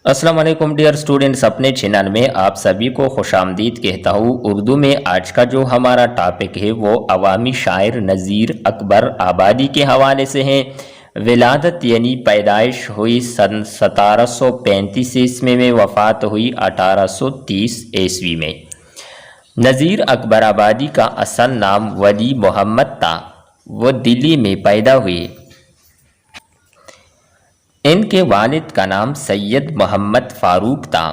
अस्सलाम वालेकुम dear students, अपने चैनल में आप सभी को खुश आमदीद कहता हूँ। उर्दू में आज का जो हमारा टॉपिक है वो अवामी शायर नज़ीर अकबर आबादी के हवाले से है। विलादत यानी पैदाइश हुई सन 1735 ईस्वी में, वफ़ात हुई 1830 ईस्वी में। नज़ीर अकबर आबादी का असल नाम वली मोहम्मद था। वो दिल्ली में पैदा हुए। इनके वालिद का नाम सैयद मोहम्मद फ़ारूक था।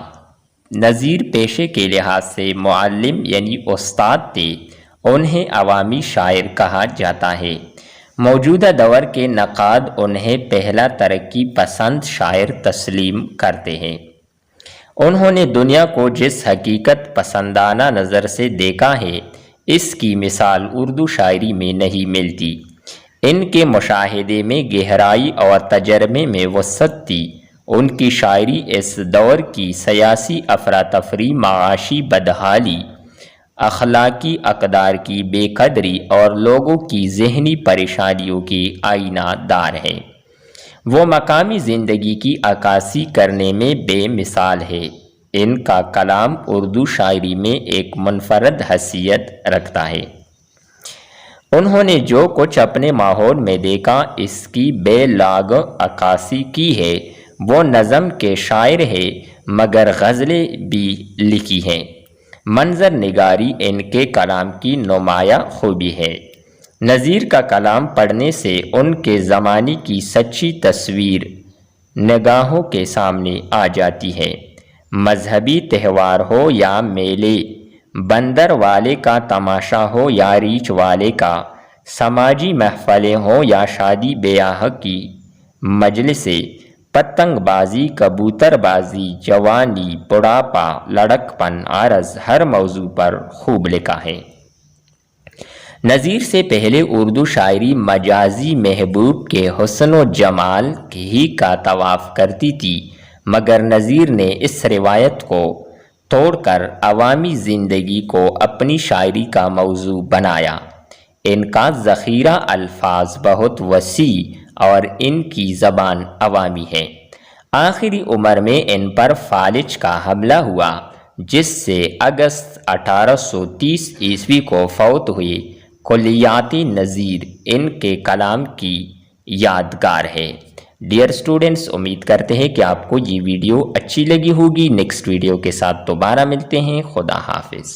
नज़ीर पेशे के लिहाज से मुअल्लिम यानी उस्ताद थे। उन्हें अवामी शायर कहा जाता है। मौजूदा दौर के नक़ाद उन्हें पहला तरक्की पसंद शायर तस्लीम करते हैं। उन्होंने दुनिया को जिस हकीकत पसंदाना नज़र से देखा है, इसकी मिसाल उर्दू शायरी में नहीं मिलती। इनके मुशाहिदे में गहराई और तजर्बे में वसअत थी। उनकी शायरी इस दौर की सियासी अफरा तफरी, माशी बदहाली, अखलाकी अक़दार की बेकदरी और लोगों की जहनी परेशानियों की आईना दार है। वो मकामी ज़िंदगी की अक्कासी करने में बेमिसाल है। इनका कलाम उर्दू शायरी में एक मुनफरद हैसियत रखता है। उन्होंने जो कुछ अपने माहौल में देखा, इसकी बेलाग अक्कासी की है। वो नज़म के शायर है, मगर गज़लें भी लिखी हैं। मंजर निगारी इनके कलाम की नुमाया खूबी है। नज़ीर का कलाम पढ़ने से उनके ज़माने की सच्ची तस्वीर निगाहों के सामने आ जाती है। मजहबी त्यौहार हो या मेले, बंदर वाले का तमाशा हो या रीछ वाले का, समाजी महफलें हो या शादी ब्याह की मजलिसें, पतंगबाजी, कबूतरबाजी, जवानी, बुढ़ापा, लड़कपन, आरज़, हर मौजू पर खूब लिखा है। नज़ीर से पहले उर्दू शायरी मजाजी महबूब के हुस्न व जमाल ही का तवाफ़ करती थी, मगर नज़ीर ने इस रिवायत को तोड़कर अवामी ज़िंदगी को अपनी शायरी का मौजू बनाया। इनका ज़ख़ीरा अल्फाज बहुत वसी और इनकी ज़बान अवामी है। आखिरी उम्र में इन पर फालिज का हमला हुआ, जिससे अगस्त 1830 ईस्वी को फौत हुए। कुल्लियाती नज़ीर इनके कलाम की यादगार है। डियर स्टूडेंट्स, उम्मीद करते हैं कि आपको ये वीडियो अच्छी लगी होगी। नेक्स्ट वीडियो के साथ दोबारा मिलते हैं। खुदा हाफिज़।